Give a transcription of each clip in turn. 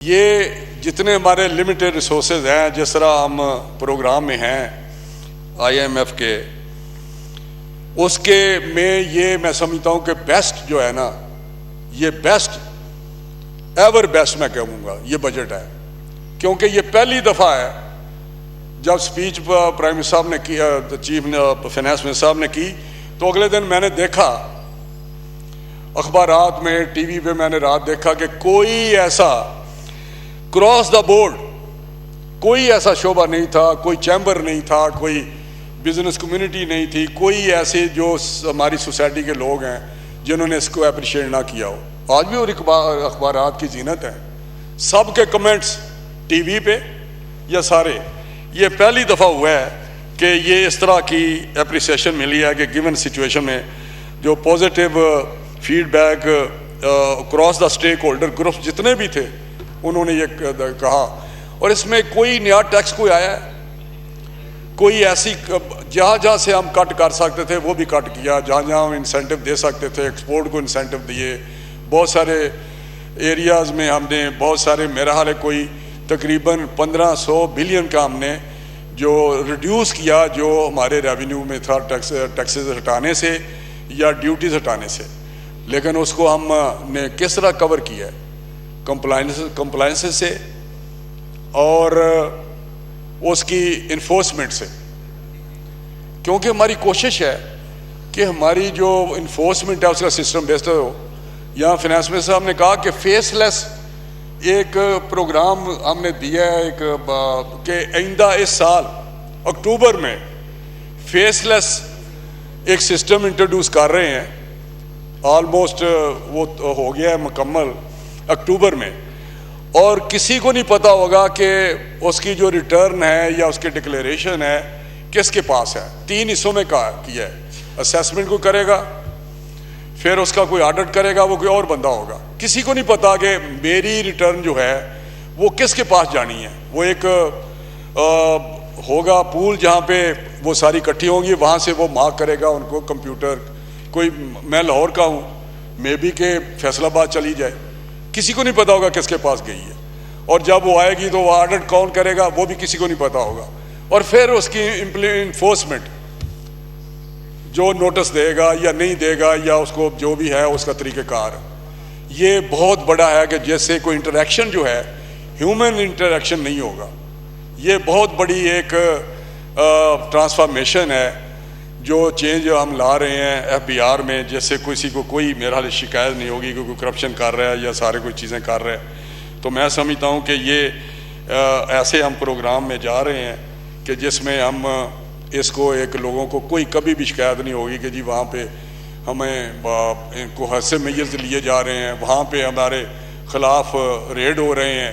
یہ جتنے ہمارے لمیٹڈ ریسورسز ہیں، جس طرح ہم پروگرام میں ہیں IMF کے، اس کے میں یہ میں سمجھتا ہوں کہ بیسٹ جو ہے نا، یہ بیسٹ ایور بیسٹ میں کہوں گا یہ بجٹ ہے، کیونکہ یہ پہلی دفعہ ہے جب سپیچ پرائم منسٹر صاحب نے کیا، چیف فائنانس منسٹر صاحب نے کی، تو اگلے دن میں نے دیکھا اخبارات میں، ٹی وی پہ میں نے رات دیکھا کہ کوئی ایسا کراس دا بورڈ کوئی ایسا شعبہ نہیں تھا، کوئی چیمبر نہیں تھا، کوئی بزنس کمیونٹی نہیں تھی، کوئی ایسے جو ہماری سوسائٹی کے لوگ ہیں جنہوں نے اس کو اپریشیٹ نہ کیا ہو۔ آج بھی اور اخبارات کی زینت ہے، سب کے کمنٹس ٹی وی پہ یا سارے، یہ پہلی دفعہ ہوا ہے کہ یہ اس طرح کی اپریسیشن ملی ہے کہ گیون سچویشن میں جو positive feedback across the stakeholder groups جتنے بھی تھے انہوں نے یہ کہا۔ اور اس میں کوئی نیا ٹیکس کوئی آیا ہے، کوئی ایسی جہاں جہاں سے ہم کٹ کر سکتے تھے وہ بھی کٹ کیا، جہاں جہاں ہم انسینٹو دے سکتے تھے ایکسپورٹ کو انسینٹو دیے، بہت سارے ایریاز میں ہم نے بہت سارے، میرا حال ہے کوئی تقریباً 1500 بلین کا ہم نے جو ریڈیوس کیا جو ہمارے ریونیو میں تھا ٹیکسز ہٹانے سے یا ڈیوٹیز ہٹانے سے، لیکن اس کو ہم نے کس طرح کور کیا ہے؟ کمپلائنس سے اور اس کی انفورسمنٹ سے، کیونکہ ہماری کوشش ہے کہ ہماری جو انفورسمنٹ ہے اس کا سسٹم بہتر ہو۔ یہاں فائنانس منسٹر صاحب نے کہا کہ فیس لیس ایک پروگرام ہم نے دیا ہے ایک کہ آئندہ اس سال اکتوبر میں فیس لیس ایک سسٹم انٹروڈیوس کر رہے ہیں، آلموسٹ وہ ہو گیا ہے مکمل اکتوبر میں، اور کسی کو نہیں پتا ہوگا کہ اس کی جو ریٹرن ہے یا اس کی ڈکلیریشن ہے کس کے پاس ہے۔ 3 حصوں میں کیا ہے، اسیسمنٹ کو کرے گا، پھر اس کا کوئی آڈٹ کرے گا، وہ کوئی اور بندہ ہوگا، کسی کو نہیں پتا کہ میری ریٹرن جو ہے وہ کس کے پاس جانی ہے۔ وہ ایک ہوگا پول جہاں پہ وہ ساری اکٹھی ہوں گی، وہاں سے وہ مارک کرے گا ان کو کمپیوٹر، کوئی میں لاہور کا ہوں، مے بی کہ فیصل آباد چلی جائے، کسی کو نہیں پتا ہوگا کس کے پاس گئی ہے، اور جب وہ آئے گی تو وہ آڈٹ کون کرے گا وہ بھی کسی کو نہیں پتا ہوگا، اور پھر اس کی انفورسمنٹ جو نوٹس دے گا یا نہیں دے گا یا اس کو جو بھی ہے اس کا طریقہ کار، یہ بہت بڑا ہے کہ جیسے کوئی انٹریکشن جو ہے ہیومن انٹریکشن نہیں ہوگا۔ یہ بہت بڑی ایک ٹرانسفارمیشن ہے جو چینج ہم لا رہے ہیں FBR میں، جیسے کسی کو کوئی میرا حال شکایت نہیں ہوگی کہ کوئی کرپشن کر رہا ہے یا سارے کوئی چیزیں کر رہا ہے۔ تو میں سمجھتا ہوں کہ یہ ایسے ہم پروگرام میں جا رہے ہیں کہ جس میں ہم اس کو ایک لوگوں کو کوئی کبھی بھی شکایت نہیں ہوگی کہ جی وہاں پہ ہمیں ان کو حصے میز لیے جا رہے ہیں، وہاں پہ ہمارے خلاف ریڈ ہو رہے ہیں۔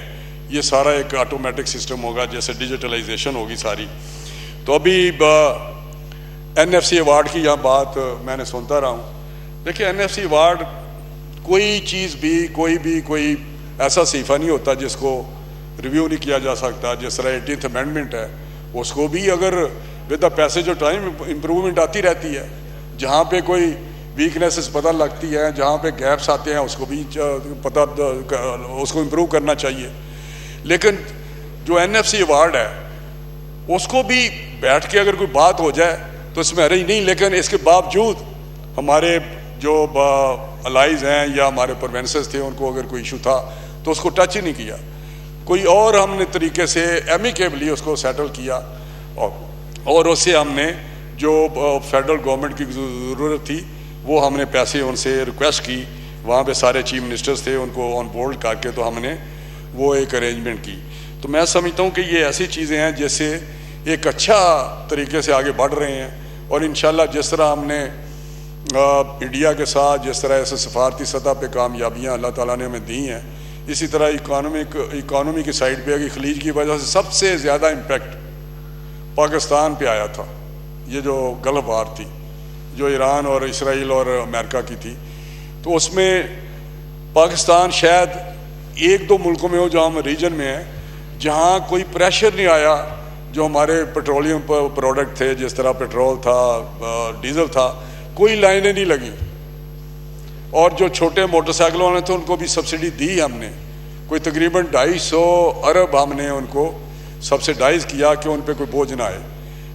یہ سارا ایک آٹومیٹک سسٹم ہوگا، جیسے ڈیجیٹلائزیشن ہوگی ساری۔ تو ابھی NFC ایوارڈ کی یہاں بات میں نے سنتا رہا ہوں، دیکھیں NFC ایوارڈ کوئی چیز بھی کوئی ایسا صحیفہ نہیں ہوتا جس کو ریویو نہیں کیا جا سکتا۔ جس طرح 18th امینڈمنٹ ہے، اس کو بھی اگر with the passage of time improvement آتی رہتی ہے، جہاں پہ کوئی ویکنیسز پتہ لگتی ہے، جہاں پہ گیپس آتے ہیں اس کو بھی پتہ، اس کو امپروو کرنا چاہیے۔ لیکن جو NFC ایوارڈ ہے اس کو بھی بیٹھ کے اگر کوئی بات ہو جائے تو اس میں ارے نہیں، لیکن اس کے باوجود ہمارے جو الائز ہیں یا ہمارے پروینسز تھے ان کو اگر کوئی ایشو تھا تو اس کو ٹچ ہی نہیں کیا، کوئی اور ہم نے طریقے سے ایمیکیبلی اس کو سیٹل کیا، اور اس سے ہم نے جو فیڈرل گورنمنٹ کی ضرورت تھی وہ ہم نے پیسے ان سے ریکویسٹ کی، وہاں پہ سارے چیف منسٹرز تھے، ان کو آن بورڈ کر کے تو ہم نے وہ ایک ارینجمنٹ کی۔ تو میں سمجھتا ہوں کہ یہ ایسی چیزیں ہیں جس سے ایک اچھا طریقے سے آگے بڑھ رہے ہیں، اور انشاءاللہ جس طرح ہم نے انڈیا کے ساتھ جس طرح ایسے سفارتی سطح پہ کامیابیاں اللہ تعالیٰ نے ہمیں دی ہیں، اسی طرح اکانومی کی سائڈ پہ کہ خلیج کی وجہ سے سب سے زیادہ امپیکٹ پاکستان پہ آیا تھا، یہ جو گلف وار تھی جو ایران اور اسرائیل اور امریکہ کی تھی، تو اس میں پاکستان شاید 1-2 ملکوں میں ہو جو ہم ریجن میں ہیں جہاں کوئی پریشر نہیں آیا، جو ہمارے پیٹرولیم پروڈکٹ تھے، جس طرح پیٹرول تھا، ڈیزل تھا، کوئی لائنیں نہیں لگیں، اور جو چھوٹے موٹر سائیکل والے تھے ان کو بھی سبسڈی دی ہم نے، کوئی تقریباً 250 ارب ہم نے ان کو سبسڈائز کیا کہ ان پہ کوئی بوجھ نہ آئے،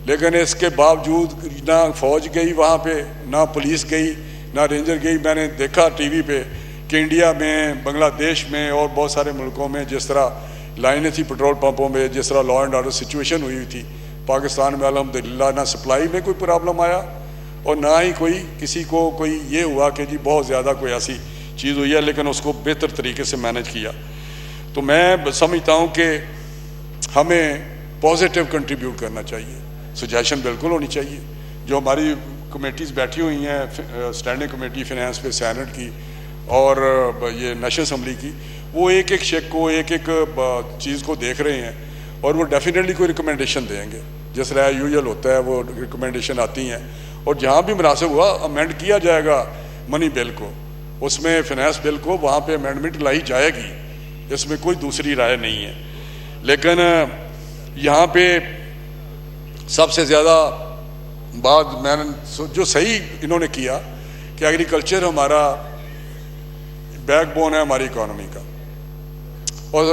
لیکن اس کے باوجود نہ فوج گئی وہاں پہ، نہ پولیس گئی، نہ رینجر گئی۔ میں نے دیکھا ٹی وی پہ کہ انڈیا میں، بنگلہ دیش میں اور بہت سارے ملکوں میں جس طرح لائنیں تھی پیٹرول پمپوں میں، جس طرح لا اینڈ آرڈر سچویشن ہوئی تھی، پاکستان میں الحمدللہ نہ سپلائی میں کوئی پرابلم آیا اور نہ ہی کوئی کسی کو کوئی یہ ہوا کہ جی بہت زیادہ کوئی ایسی چیز ہوئی ہے، لیکن اس کو بہتر طریقے سے مینج کیا۔ تو میں سمجھتا ہوں کہ ہمیں پازیٹیو کنٹریبیوٹ کرنا چاہیے، سجیشن بالکل ہونی چاہیے۔ جو ہماری کمیٹیز بیٹھی ہوئی ہیں، اسٹینڈنگ کمیٹی فینانس پہ سینٹ کی اور یہ نیشنل اسمبلی کی، وہ ایک ایک شیک کو، ایک ایک چیز کو دیکھ رہے ہیں اور وہ ڈیفینیٹلی کوئی ریکمنڈیشن دیں گے، جس طرح یوزل ہوتا ہے وہ ریکمنڈیشن آتی ہیں، اور جہاں بھی مناسب ہوا امینڈ کیا جائے گا منی بل کو، اس میں فینانس بل کو وہاں پہ امینڈمنٹ لائی جائے گی، اس میں کوئی دوسری رائے نہیں ہے۔ لیکن یہاں پہ سب سے زیادہ بات میں نے جو صحیح انہوں نے کیا کہ ایگریکلچر ہمارا بیک بون ہے ہماری اکانومی کا، اور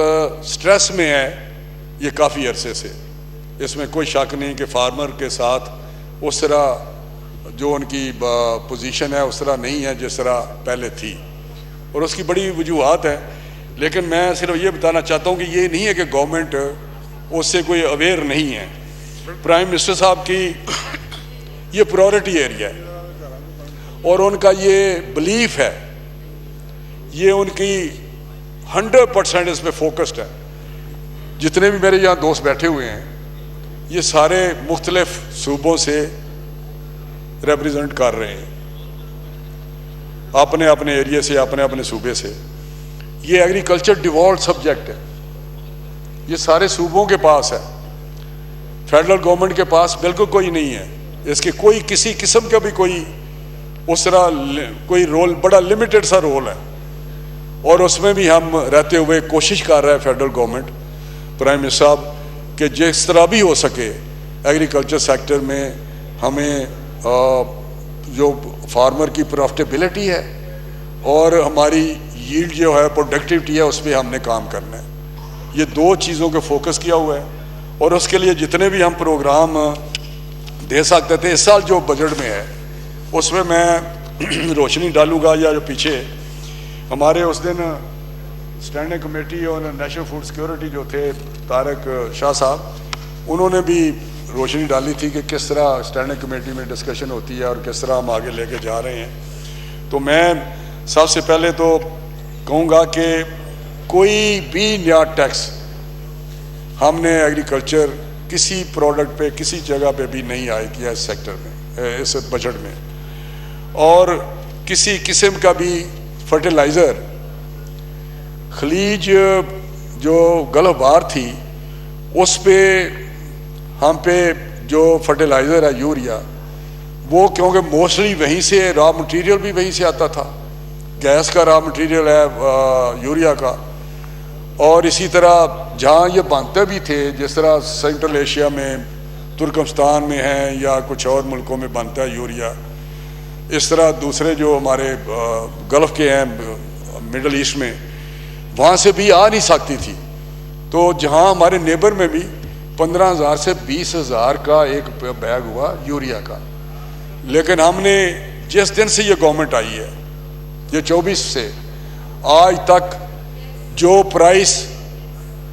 سٹریس میں ہے یہ کافی عرصے سے، اس میں کوئی شک نہیں کہ فارمر کے ساتھ اس طرح جو ان کی پوزیشن ہے اس طرح نہیں ہے جس طرح پہلے تھی، اور اس کی بڑی وجوہات ہیں۔ لیکن میں صرف یہ بتانا چاہتا ہوں کہ یہ نہیں ہے کہ گورنمنٹ اس سے کوئی اویئر نہیں ہے۔ پرائم منسٹر صاحب کی یہ پرائورٹی ایریا ہے اور ان کا یہ بلیف ہے، یہ ان کی 100% اس پہ فوکسڈ ہے۔ جتنے بھی میرے یہاں دوست بیٹھے ہوئے ہیں یہ سارے مختلف صوبوں سے ریپریزنٹ کر رہے ہیں، اپنے اپنے ایریا سے، اپنے اپنے صوبے سے۔ یہ ایگریکلچر ڈیوالوڈ سبجیکٹ ہے، یہ سارے صوبوں کے پاس ہے، فیڈرل گورنمنٹ کے پاس بالکل کوئی نہیں ہے، اس کے کوئی کسی قسم کا بھی کوئی اس طرح کوئی رول، بڑا لمیٹڈ سا رول ہے، اور اس میں بھی ہم رہتے ہوئے کوشش کر رہا ہے فیڈرل گورنمنٹ، پرائم منسٹر صاحب، کہ جس طرح بھی ہو سکے ایگریکلچر سیکٹر میں ہمیں جو فارمر کی پروفٹیبلٹی ہے اور ہماری ییلڈ جو ہے، پروڈکٹیوٹی ہے، اس پہ ہم نے کام کرنا ہے۔ یہ دو چیزوں کے فوکس کیا ہوا ہے، اور اس کے لیے جتنے بھی ہم پروگرام دے سکتے تھے اس سال جو بجٹ میں ہے اس میں روشنی ڈالوں گا، یا جو پیچھے ہمارے اس دن اسٹینڈنگ کمیٹی اور نیشنل فوڈ سیکورٹی جو تھے طارق شاہ صاحب، انہوں نے بھی روشنی ڈالی تھی کہ کس طرح اسٹینڈنگ کمیٹی میں ڈسکشن ہوتی ہے اور کس طرح ہم آگے لے کے جا رہے ہیں۔ تو میں سب سے پہلے تو کہوں گا کہ کوئی بھی نیا ٹیکس ہم نے ایگریکلچر کسی پروڈکٹ پہ کسی جگہ پہ بھی نہیں عائد کیا اس سیکٹر میں، اس بجٹ میں، اور کسی قسم کا بھی فرٹیلائزر، خلیج جو گلف بار تھی اس پہ ہم پہ جو فرٹیلائزر ہے یوریا، وہ کیونکہ موسٹلی وہیں سے را مٹیریل بھی وہیں سے آتا تھا، گیس کا را مٹیریل ہے یوریا کا، اور اسی طرح جہاں یہ بنتے بھی تھے، جس طرح سینٹرل ایشیا میں، ترکمستان میں ہیں یا کچھ اور ملکوں میں بنتا ہے یوریا، اس طرح دوسرے جو ہمارے گلف کے ہیں مڈل ایسٹ میں، وہاں سے بھی آ نہیں سکتی تھی۔ تو جہاں ہمارے نیبر میں بھی 15,000 سے 20,000 کا ایک بیگ ہوا یوریا کا، لیکن ہم نے جس دن سے یہ گورنمنٹ آئی ہے، یہ 24 سے آج تک جو پرائس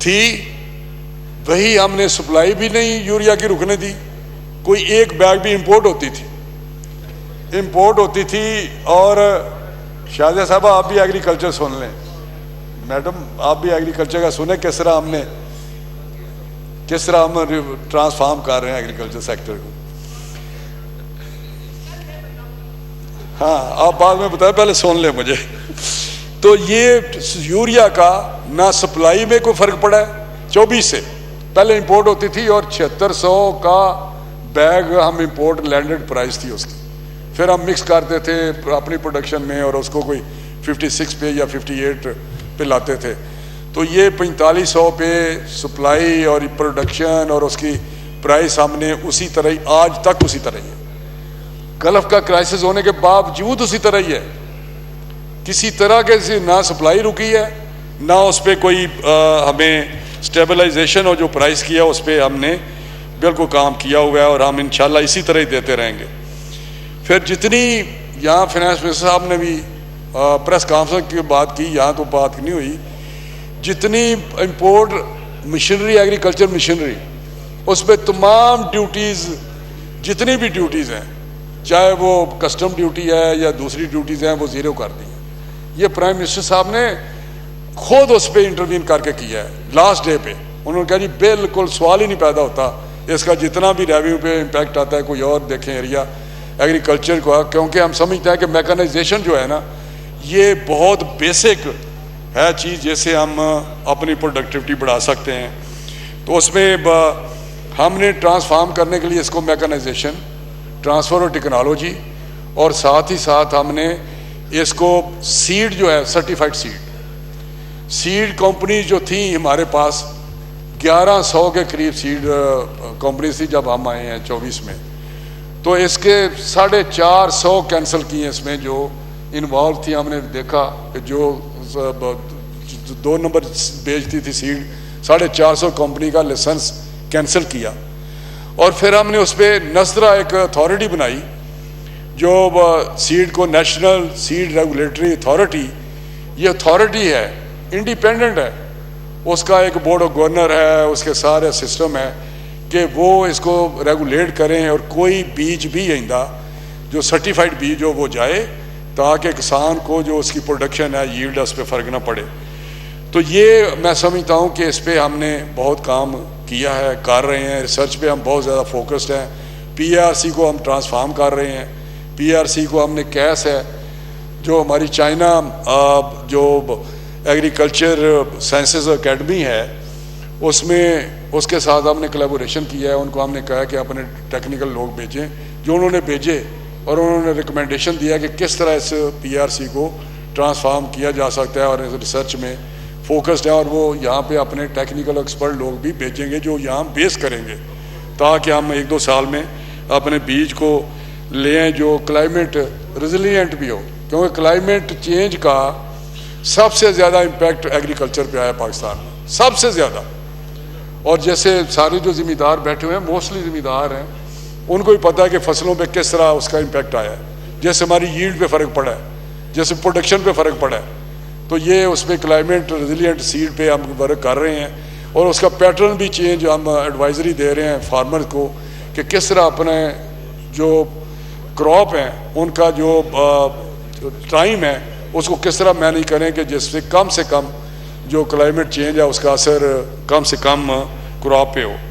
تھی وہی ہم نے سپلائی بھی نہیں یوریا کی رکنے دی، کوئی ایک بیگ بھی امپورٹ ہوتی تھی۔ اور شاہجہاں صاحبہ آپ بھی ایگریکلچر سن لیں، میڈم آپ بھی ایگریکلچر کا سنیں، کس طرح ہم ٹرانسفارم کر رہے ہیں ایگریکلچر سیکٹر کو۔ ہاں آپ بعد میں بتائیں، پہلے سن لیں مجھے۔ تو یہ یوریا کا نہ سپلائی میں کوئی فرق پڑا ہے، 24 سے پہلے امپورٹ ہوتی تھی اور 7600 کا بیگ ہم امپورٹ لینڈڈ پرائس تھی اس کی، پھر ہم مکس کرتے تھے اپنی پروڈکشن میں اور اس کو کوئی 56 پہ یا 58 پہ لاتے تھے۔ تو یہ 4500 پہ سپلائی اور پروڈکشن اور اس کی پرائس ہم نے اسی طرح ہی آج تک اسی طرح ہی ہے، گلف کا کرائسس ہونے کے باوجود اسی طرح ہی ہے، کسی طرح کے نہ سپلائی رکی ہے نہ اس پہ کوئی ہمیں اسٹیبلائزیشن اور جو پرائز کیا اس پہ ہم نے بالکل کام کیا ہوا ہے اور ہم انشاءاللہ اسی طرح ہی دیتے رہیں گے. پھر جتنی یہاں فائنانس منسٹر صاحب نے بھی پریس کانفرنس کی بات کی, یہاں تو بات نہیں ہوئی, جتنی امپورٹ مشینری ایگریکلچر مشینری اس پہ تمام ڈیوٹیز جتنی بھی ڈیوٹیز ہیں چاہے وہ کسٹم ڈیوٹی ہے یا دوسری ڈیوٹیز ہیں وہ زیرو کر دی ہیں. یہ پرائم منسٹر صاحب نے خود اس پہ انٹروین کر کے کیا ہے لاسٹ ڈے پہ. انہوں نے کہا جی بالکل سوال ہی نہیں پیدا ہوتا اس کا جتنا بھی ریونیو پہ امپیکٹ آتا ہے کوئی اور دیکھیں ایریا ایگریکلچر کو, کیونکہ ہم سمجھتے ہیں کہ میکانائزیشن جو ہے نا یہ بہت بیسک ہے چیز جیسے ہم اپنی پروڈکٹیوٹی بڑھا سکتے ہیں. تو اس میں ہم نے ٹرانسفارم کرنے کے لیے اس کو میکانائزیشن, ٹرانسفر اور ٹیکنالوجی, اور ساتھ ہی ساتھ ہم نے اس کو سیڈ جو ہے سرٹیفائڈ سیڈ کمپنی جو تھیں ہمارے پاس 1100 کے قریب سیڈ کمپنیز تھی جب ہم آئے ہیں 24 میں, تو اس کے 450 کینسل کی ہیں اس میں جو انوالو تھی. ہم نے دیکھا کہ جو 2 نمبر بیچتی تھی سیڈ 450 کمپنی کا لائسنس کینسل کیا. اور پھر ہم نے اس پہ نسرا ایک اتھارٹی بنائی جو سیڈ کو نیشنل سیڈ ریگولیٹری اتھارٹی, یہ اتھارٹی ہے انڈیپینڈنٹ ہے, اس کا ایک بورڈ آف گورنر ہے, اس کے سارے سسٹم ہے کہ وہ اس کو ریگولیٹ کریں اور کوئی بیج بھی آئندہ جو سرٹیفائڈ بیج ہو وہ جائے تاکہ کسان کو جو اس کی پروڈکشن ہے ییلڈ اس پہ فرق نہ پڑے. تو یہ میں سمجھتا ہوں کہ اس پہ ہم نے بہت کام کیا ہے, کر رہے ہیں. ریسرچ پہ ہم بہت زیادہ فوکسڈ ہیں. پی آر سی کو ہم ٹرانسفارم کر رہے ہیں. پی آر سی کو ہم نے کیس ہے جو ہماری چائنا جو ایگریکلچر سائنسز اکیڈمی ہے اس میں اس کے ساتھ ہم نے کلیبوریشن کیا ہے. ان کو ہم نے کہا کہ اپنے ٹیکنیکل لوگ بھیجیں, جو انہوں نے بھیجے اور انہوں نے ریکمنڈیشن دیا کہ کس طرح اس پی آر سی کو ٹرانسفارم کیا جا سکتا ہے اور ریسرچ میں فوکسڈ ہے. اور وہ یہاں پہ اپنے ٹیکنیکل ایکسپرٹ لوگ بھی بھیجیں گے جو یہاں بیس کریں گے تاکہ ہم 1-2 سال میں اپنے بیج کو لے آئیں جو کلائمیٹ ریزیلینٹ بھی ہو, کیونکہ کلائمیٹ چینج کا سب سے زیادہ امپیکٹ ایگریکلچر پہ آیا پاکستان میں, سب سے زیادہ. اور جیسے سارے جو ذمہ دار بیٹھے ہوئے ہیں موسٹلی ذمہ دار ہیں, ان کو بھی پتہ ہے کہ فصلوں پہ کس طرح اس کا امپیکٹ آیا ہے, جیسے ہماری ییلڈ پہ فرق پڑا ہے, جیسے پروڈکشن پہ فرق پڑا ہے. تو یہ اس پہ کلائمیٹ ریزیلینٹ سیڈ پہ ہم ورک کر رہے ہیں اور اس کا پیٹرن بھی چینج ہم ایڈوائزری دے رہے ہیں فارمر کو کہ کس طرح اپنے جو کراپ ہیں ان کا جو ٹائم ہے اس کو کس طرح مینیج کریں کہ جس سے کم جو کلائمیٹ چینج ہے اس کا اثر کم سے کم کراپ پہ ہو.